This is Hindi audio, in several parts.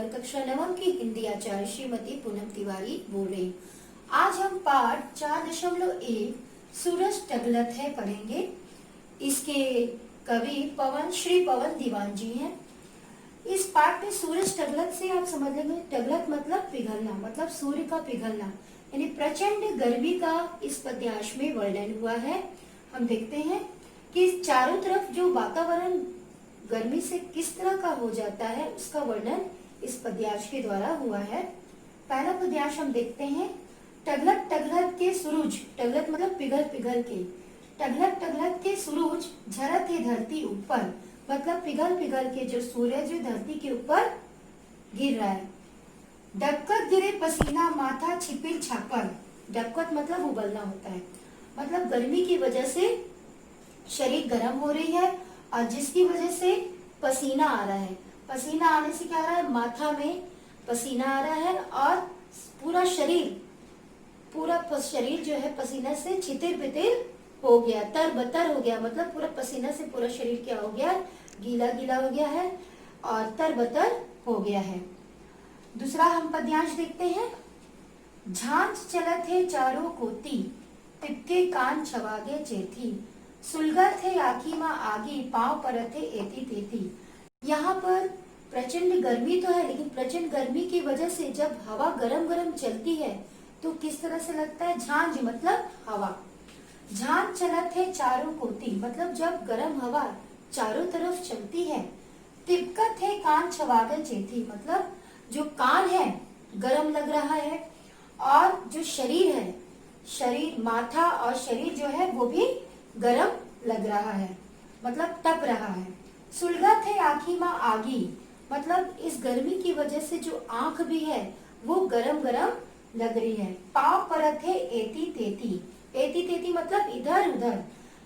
नगर कक्षा नवम की हिंदी आचार्य श्रीमती पूनम तिवारी बोल रही हूँ। आज हम पाठ 4.1 सूरज टगलत है पढ़ेंगे। इसके कवि श्री पवन दीवान जी हैं। इस पाठ में सूरज टगलत से आप समझ लेंगे, टगलत मतलब पिघलना, मतलब सूर्य का पिघलना, यानी प्रचंड गर्मी का इस पद्यांश में वर्णन हुआ है। हम देखते हैं कि चारों तरफ जो वातावरण गर्मी से किस तरह का हो जाता है उसका वर्णन इस पद्यांश के द्वारा हुआ है। पहला पद्यांश हम देखते हैं। टगलत टगलत के सूरज, टगलत मतलब पिघल पिघल के, टगलत टगलत के सूरज झरत है धरती ऊपर, मतलब पिघल पिघल के जो सूरज धरती के ऊपर गिर रहा है। डबकत गिरे पसीना माथा छिपिल छापर, डबकत मतलब उबलना होता है, मतलब गर्मी की वजह से शरीर गर्म हो रही है और जिसकी वजह से पसीना आ रहा है। पसीना आने से क्या आ रहा है, माथा में पसीना आ रहा है और पूरा शरीर जो है पसीना से छितिर पितिर हो गया, तरबतर हो गया, मतलब पूरा पसीना से पूरा शरीर क्या हो गया, गीला गीला हो गया है और तरबतर हो गया है। दूसरा हम पद्यांश देखते हैं। झांझ चलत है चारों कोती, तिपके कान छवागे चेथी, सुलगत है आखी माँ आगी, पांव परत है एती तेती। यहाँ पर प्रचंड गर्मी तो है, लेकिन प्रचंड गर्मी की वजह से जब हवा गरम गरम चलती है तो किस तरह से लगता है, झांझ मतलब हवा। झांझ चलत है चारों कोती, मतलब जब गरम हवा चारों तरफ चलती है। तिपकत है कान छवागल चेथी, मतलब जो कान है गरम लग रहा है और जो शरीर है, शरीर माथा और शरीर जो है वो भी गरम लग रहा है, मतलब तप रहा है। सुलगत है आखी माँ आगी, मतलब इस गर्मी की वजह से जो आंख भी है वो गरम गरम लग रही है। पांव परत है एती तेती, एती तेती मतलब इधर उधर,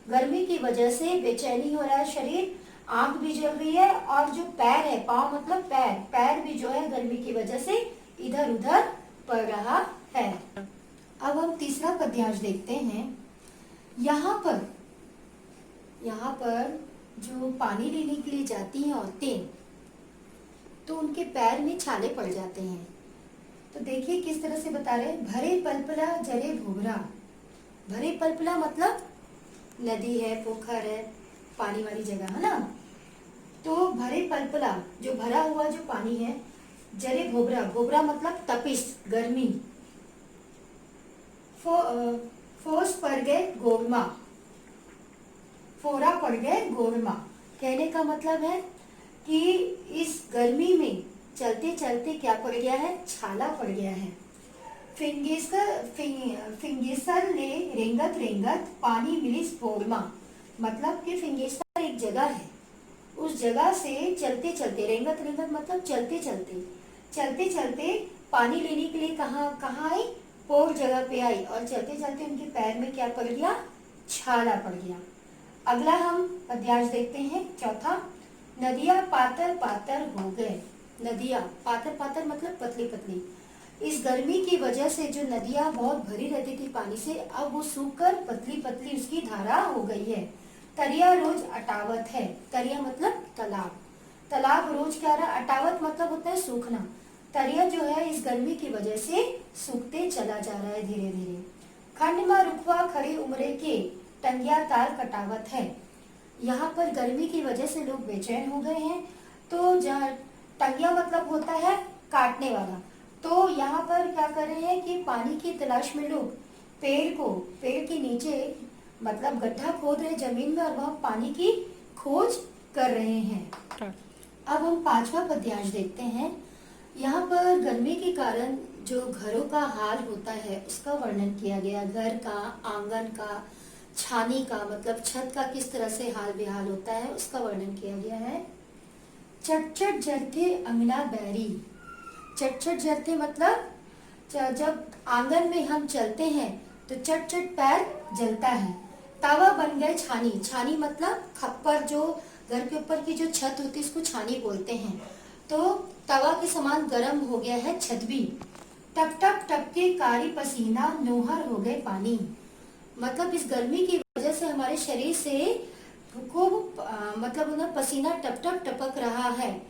गर्मी की वजह से बेचैनी हो रहा है शरीर, आंख भी जल रही है और जो पैर है, पांव मतलब पैर, पैर भी जो है गर्मी की वजह से इधर उधर पड़ रहा है। अब हम तीसरा पद्यांश देखते हैं। यहाँ पर जो पानी लेने के लिए जाती हैं औरतें, तो उनके पैर में छाले पड़ जाते हैं। तो देखिए किस तरह से बता रहे हैं। भरे पलपला जरे भोगरा, भरे पलपला मतलब नदी है, पोखर है, पानी वाली जगह है ना। तो भरे पलपला जो भरा हुआ जो पानी है, जरे भोबरा, भोबरा मतलब तपिश गर्मी, फोस पड़ गए गोरमा, फोरा पड़ गए गोरमा। कहने का मतलब है कि इस गर्मी में चलते चलते क्या पड़ गया है, छाला पड़ गया है। फिंगेसर ले रेंगत रेंगत पानी मिलिस फोरमा, मतलब कि फिंगेसर एक जगह है, उस जगह से चलते चलते, रेंगत रेंगत मतलब चलते चलते पानी लेने के लिए कहाँ आई, पोर जगह पे आई और चलते चलते उनके पैर में क्या पड़ गया, छाला पड़ गया। अगला हम पद्यांश देखते हैं चौथा। नदिया पातर पातर हो गए, नदिया पातर पातर मतलब पतली पतली, इस गर्मी की वजह से जो नदियां बहुत भरी रहती थी पानी से, अब वो सूखकर पतली पतली उसकी धारा हो गई है। तरिया रोज अटावत है, तरिया मतलब तालाब, तालाब रोज क्या रहा, अटावत मतलब होता है सूखना, तरिया जो है इस गर्मी की वजह से सूखते चला जा रहा है धीरे धीरे। खंड में रुखवा खड़े उमरे के टंगिया ताल कटावत है, यहाँ पर गर्मी की वजह से लोग बेचैन हो गए हैं। तो जहाँ टंगिया मतलब होता है काटने वाला, तो यहाँ पर क्या कर रहे हैं कि पानी की तलाश में लोग पेड़ के नीचे मतलब गड्ढा खोद रहे जमीन में और वह पानी की खोज कर रहे हैं। अब हम पांचवा पद्यांश देखते हैं। यहाँ पर गर्मी के कारण जो घरों का हाल होता है उसका वर्णन किया गया, घर का, आंगन का, छानी का मतलब छत का किस तरह से हाल बेहाल होता है उसका वर्णन किया गया है। चटचट जरते अंगना बैरी, चटचट जरते मतलब जब आंगन में हम चलते हैं तो चट चट पैर जलता है। तावा बन गए छानी, छानी मतलब खप्पर, जो घर के ऊपर की जो छत होती है इसको छानी बोलते हैं। तो तवा के समान गर्म हो गया है छत भी। टप टप टप के कारी पसीना नोहर हो गए पानी, मतलब इस गर्मी की वजह से हमारे शरीर से खूब मतलब उन्हें पसीना टप टप टपक रहा है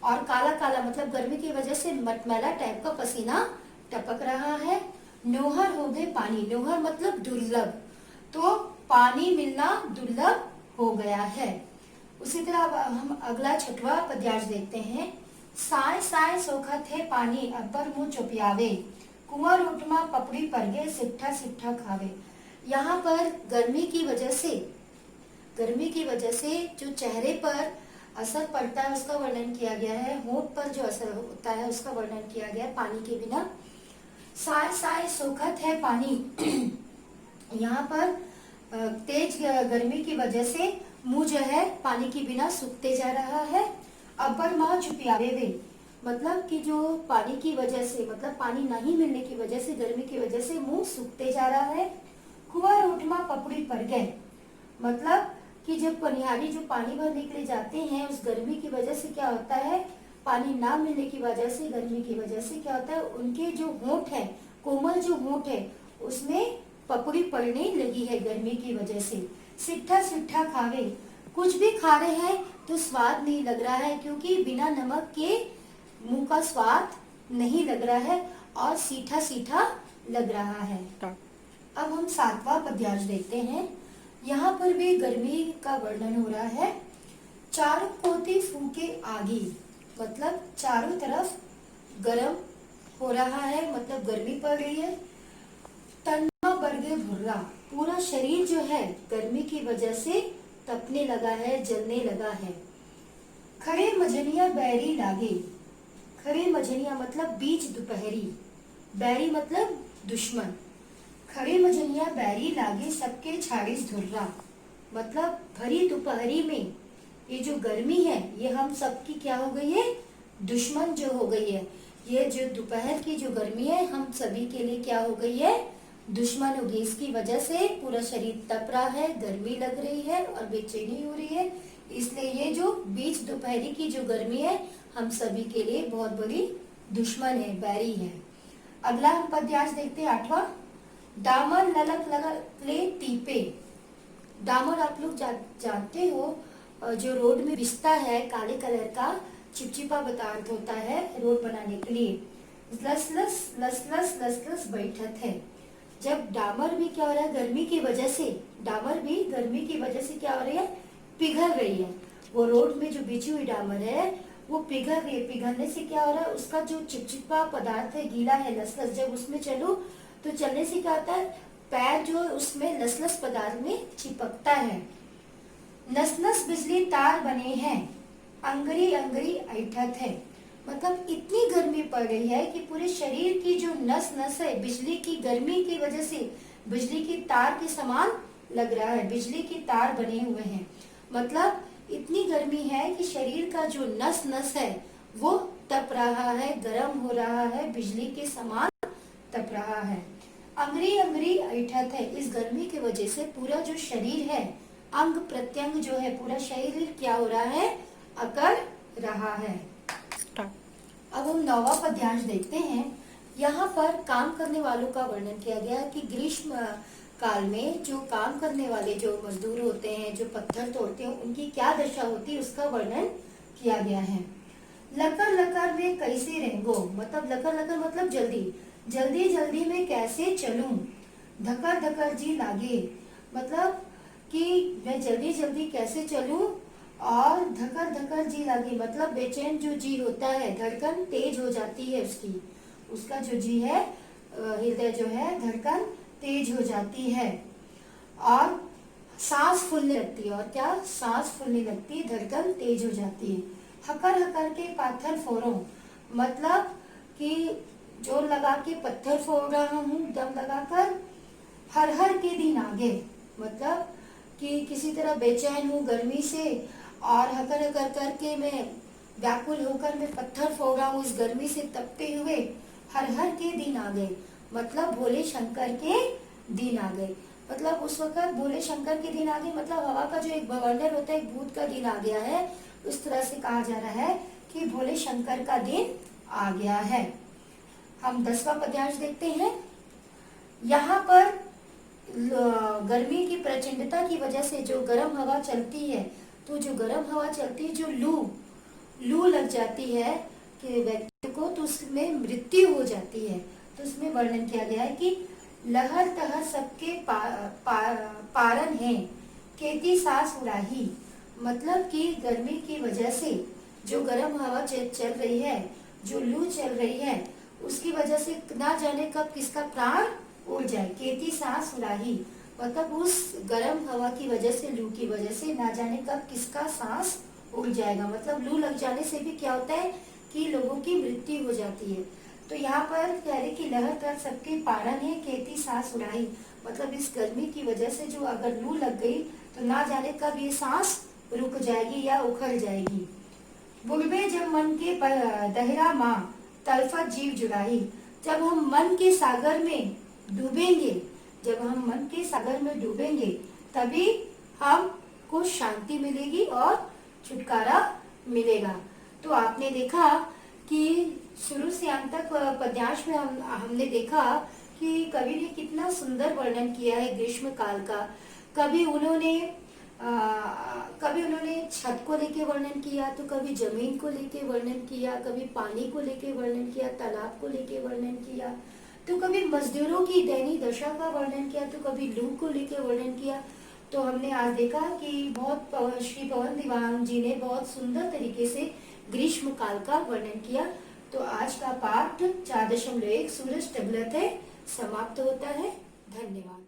और काला काला मतलब गर्मी की वजह से मटमैला टाइप का पसीना टपक रहा है। नौहर हो गए पानी, नौहर मतलब दुर्लभ, तो पानी मिलना दुर्लभ हो गया है। उसी तरह अब हम अगला छठवां पद्यांश देखते हैं। साय साय सोखत है पानी अब्बर मुंह चुपियावे, कुंवर उठमा पपड़ी पर गे सिट्ठा सिट्ठा खावे। यहाँ पर गर्मी की वजह से जो चेहरे पर असर पड़ता है उसका वर्णन किया गया है, होंठ पर जो असर होता है उसका वर्णन किया गया है पानी के बिना। साय साय सोखत है पानी यहाँ पर तेज गर्मी की वजह से मुंह जो है पानी के बिना सूखते जा रहा है। अब्बर माँ चुपियावे वे मतलब कि जो पानी की वजह से मतलब पानी नहीं मिलने की वजह से गर्मी की वजह से मुंह सूखते जा रहा है। कुंवर उठमा पपड़ी पड़ गए मतलब कि जब पनिहारी जो पानी भरने के लिए जाते हैं उस गर्मी की वजह से क्या होता है, पानी ना मिलने की वजह से गर्मी की वजह से क्या होता है, उनके जो होंठ है, कोमल जो होंठ है उसमें पपड़ी पड़ने लगी है गर्मी की वजह से। सिट्ठा सिट्ठा खावे कुछ भी खा रहे हैं तो स्वाद नहीं लग रहा है क्योंकि बिना नमक के मुंह का स्वाद नहीं लग रहा है और सीठा सीठा लग रहा है। अब हम सातवां पद्यांश देखते हैं। यहाँ पर भी गर्मी का वर्णन हो रहा है। चारों कोती फूके आगी मतलब चारों तरफ गर्म हो रहा है मतलब गर्मी पड़ रही है। तन्मा बरगे भुर्रा पूरा शरीर जो है गर्मी की वजह से तपने लगा है, जलने लगा है। खड़े मझनिया बैरी लागे, खड़े मझनिया मतलब बीच दोपहरी, बैरी मतलब दुश्मन। खड़े मझनिया बैरी लागे सबके छाड़िस धुर्रा मतलब भरी दोपहरी में ये जो गर्मी है ये हम सबकी क्या हो गई है, दुश्मन जो हो गई है। ये जो दोपहर की जो गर्मी है हम सभी के लिए क्या हो गई है, दुश्मन होगी। इसकी वजह से पूरा शरीर तप रहा है, गर्मी लग रही है और बेचैनी हो रही है। इसलिए ये जो बीच दोपहरी की जो गर्मी है हम सभी के लिए बहुत बड़ी दुश्मन है, बैरी है। अगला हम पद्यांश देखते हैं आठवां। डामर ललक ललक ले टीपे, डामर आप लोग जानते हो जो रोड में बिछता है काले कलर का चिपचिपा पदार्थ होता है रोड बनाने के लिए। लस लस लस लस लस लस बैठत है। जब डामर भी क्या हो रहा है गर्मी की वजह से, डामर भी गर्मी की वजह से क्या हो रही है, पिघल रही है। वो रोड में जो बिछी हुई डामर है वो पिघल रही है। पिघलने से क्या हो रहा है, उसका जो चिपचिपा पदार्थ है, गीला है, लसलस, जब उसमें चलो तो चलने से क्या होता है, पैर जो उसमें लसलस पदार्थ में चिपकता है। नस नस बिजली तार बने हैं, अंगरी अंगरी ऐठत है मतलब इतनी गर्मी पड़ रही है कि पूरे शरीर की जो नस नस है बिजली की गर्मी की वजह से बिजली की तार के समान लग रहा है, बिजली की तार बने हुए हैं। मतलब इतनी गर्मी है कि शरीर का जो नस नस है वो तप रहा है, गर्म हो रहा है, बिजली के समान तप रहा है। अंगरी अंगरी ऐठत है, इस गर्मी की वजह से पूरा जो शरीर है, अंग प्रत्यंग जो है, पूरा शरीर क्या हो रहा है, अकड़ रहा है। अब हम नौवां पद्यांश देखते हैं। यहाँ पर काम करने वालों का वर्णन किया गया कि ग्रीष्म काल में जो काम करने वाले जो मजदूर होते हैं, जो पत्थर तोड़ते हैं, उनकी क्या दशा होती है उसका वर्णन किया गया है। लकर लकर में कैसे रेंगो मतलब लकर लकर मतलब जल्दी, जल्दी जल्दी में कैसे चलूं। धकर धकर जी लागे मतलब कि मैं जल्दी जल्दी कैसे चलूं, और धकर धकर जी लागे मतलब बेचैन जो जी होता है, धड़कन तेज हो जाती है उसकी, उसका जो जी है, हृदय जो है, धड़कन तेज हो जाती है और सांस फूलने लगती है। और क्या, सांस फूलने लगती है, धड़कन तेज हो जाती है। हकर हकर के पाथर फोड़ो मतलब कि जोर लगा के पत्थर फोड़ रहा हूँ, दम लगाकर। हर हर के दिन आगे मतलब कि किसी तरह बेचैन हूँ गर्मी से और हकर हकर करके मैं व्याकुल होकर मैं पत्थर फोड़ रहा हूँ इस गर्मी से तपते हुए। हर हर के दिन आ गए मतलब भोले शंकर के दिन आ गए, मतलब उस वक्त भोले शंकर के दिन आ गए मतलब हवा का जो एक बवंडर होता है, एक भूत का दिन आ गया है। उस तरह से कहा जा रहा है कि भोले शंकर का दिन आ गया है। हम 10वां पद्यांश देखते हैं। यहाँ पर गर्मी की प्रचंडता की वजह से जो गर्म हवा चलती है, तो जो गर्म हवा चलती है, जो लू लू लग जाती है कि व्यक्ति को, तो उसमें मृत्यु हो जाती है। तो उसमें वर्णन किया गया है कि लहर तहर सबके पारन है, खेती सास उड़ाही। मतलब कि गर्मी की वजह से जो गर्म हवा चल रही है, जो लू चल रही है, उसकी वजह से ना जाने कब किसका प्राण उड़ जाए। खेती सांस उड़ाही मतलब उस गर्म हवा की वजह से, लू की वजह से ना जाने कब किसका सांस उड़ जाएगा। मतलब लू लग जाने से भी क्या होता है कि लोगों की मृत्यु हो जाती है। तो यहाँ पर कह रहे कि लहर तर सबके पारन है, खेती सांस उड़ाही। मतलब इस गर्मी की वजह से जो अगर लू लग गई तो ना जाने कब ये सांस रुक जाएगी या उखड़ जाएगी। बुलबे जब मन के दहरा माँ तलफत जीव जुड़ाही। जब हम मन के सागर में डूबेंगे, जब हम मन के सागर में डूबेंगे तभी हमको शांति मिलेगी और छुटकारा मिलेगा। तो आपने देखा कि शुरू से अंत तक पद्यांश में हमने देखा कि कवि ने कितना सुंदर वर्णन किया है ग्रीष्म काल का। कभी उन्होंने छत को लेके वर्णन किया, तो कभी जमीन को लेके वर्णन किया, कभी पानी को लेके वर्णन किया, तालाब को लेके वर्णन किया, तो कभी मजदूरों की दयनीय दशा का वर्णन किया, तो कभी लू को लेके वर्णन किया। तो हमने आज देखा कि श्री पवन दीवान जी ने बहुत सुंदर तरीके से ग्रीष्म काल का वर्णन किया। तो आज का पाठ 4.1 सूरज टगलत है समाप्त होता है। धन्यवाद।